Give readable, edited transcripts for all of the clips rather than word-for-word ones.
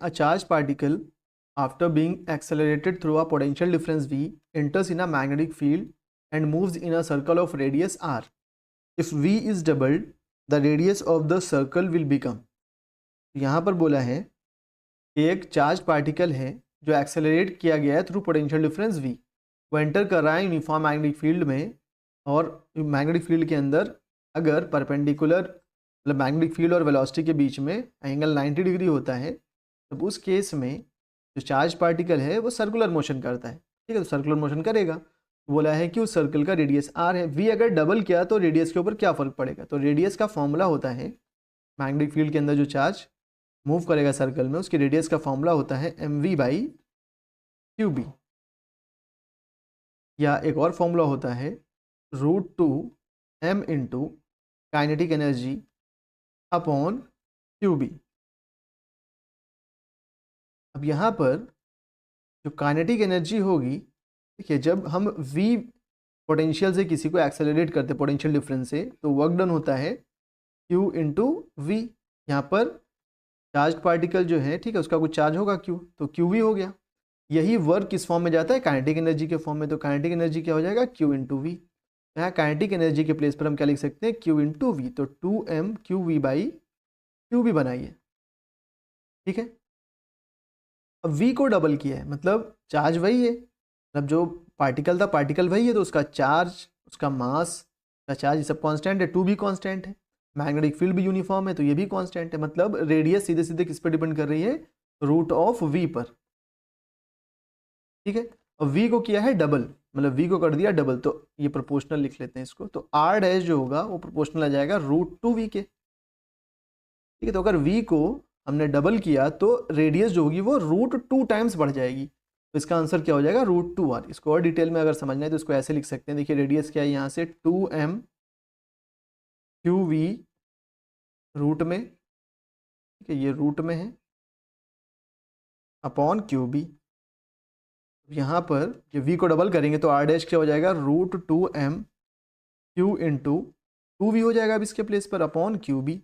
A charged particle, after being accelerated through a potential difference V, enters in a magnetic field and moves in a circle of radius r. If V is doubled, the radius of the circle will become. यहाँ पर बोला है कि एक charge particle है जो accelerate किया गया है थ्रू पोटेंशियल डिफरेंस V, वो एंटर कर रहा है यूनिफॉर्म मैग्नेटिक फील्ड में, और मैग्नेटिक फील्ड के अंदर अगर परपेंडिकुलर मतलब मैग्नेटिक फील्ड और वेलोसिटी के बीच में एंगल 90 डिग्री होता है, तो उस केस में जो चार्ज पार्टिकल है वो सर्कुलर मोशन करता है। ठीक है, तो सर्कुलर मोशन करेगा। तो बोला है कि उस सर्कल का रेडियस r है। V अगर डबल किया तो रेडियस के ऊपर क्या फ़र्क पड़ेगा, तो रेडियस का फॉर्मूला होता है, मैग्नेटिक फील्ड के अंदर जो चार्ज मूव करेगा सर्कल में उसकी रेडियस का फॉर्मूला होता है mv/qb, या एक और फॉर्मूला होता है √2m into kinetic energy upon qb। अब यहाँ पर जो काइनेटिक एनर्जी होगी, देखिए जब हम v पोटेंशियल से किसी को एक्सेलरेट करते हैं पोटेंशियल डिफरेंस से, तो वर्क डन होता है q इंटू वी। यहाँ पर चार्ज पार्टिकल जो है, ठीक है, उसका कुछ चार्ज होगा q, तो qv हो गया। यही वर्क किस फॉर्म में जाता है, काइनेटिक एनर्जी के फॉर्म में, तो काइनेटिक एनर्जी क्या हो जाएगा, q इंटू वी। यहाँ काइनेटिक एनर्जी के प्लेस पर हम क्या लिख सकते हैं, q इंटू वी, तो 2m qv/qb बनाइए। ठीक है, अब v को डबल किया है, मतलब चार्ज वही है, मतलब जो पार्टिकल था पार्टिकल वही है, तो उसका चार्ज, उसका मास, का चार्ज, ये सब कांस्टेंट है, 2 भी कांस्टेंट है, मैग्नेटिक फील्ड भी यूनिफॉर्म है तो ये भी कांस्टेंट है। मतलब रेडियस सीधे सीधे किस पर डिपेंड कर रही है, √v पर। ठीक है, और v को किया है डबल, मतलब v को कर दिया डबल, तो ये प्रोपोर्शनल लिख लेते हैं इसको, तो r डैश जो होगा वो प्रोपोर्शनल आ जाएगा √2v के। ठीक है, तो अगर v को हमने डबल किया तो रेडियस जो होगी वो √2 टाइम्स बढ़ जाएगी, तो इसका आंसर क्या हो जाएगा, √2r। इसको और डिटेल में अगर समझना है तो इसको ऐसे लिख सकते हैं, देखिए रेडियस क्या है यहाँ से 2m qv रूट में, ठीक है, ये रूट में है, अपॉन qb। यहाँ पर जब v को डबल करेंगे तो r डैश क्या हो जाएगा, √2m q इंटू 2v हो जाएगा अब इसके प्लेस पर, अपॉन qb।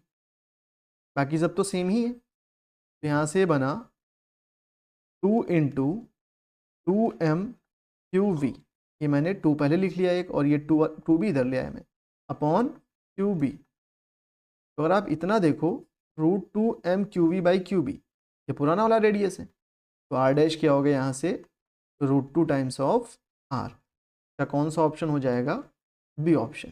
बाकी सब तो सेम ही है, तो यहाँ से बना 2 इंटू 2m qv, ये मैंने 2 पहले लिख लिया एक, और ये 2 भी इधर ले आया मैं, अपॉन qb। तो अगर आप इतना देखो, √2m qv/qb, ये पुराना वाला रेडियस है, तो r डैश क्या हो गया यहाँ से, √2 टाइम्स ऑफ r। क्या कौन सा ऑप्शन हो जाएगा, बी ऑप्शन।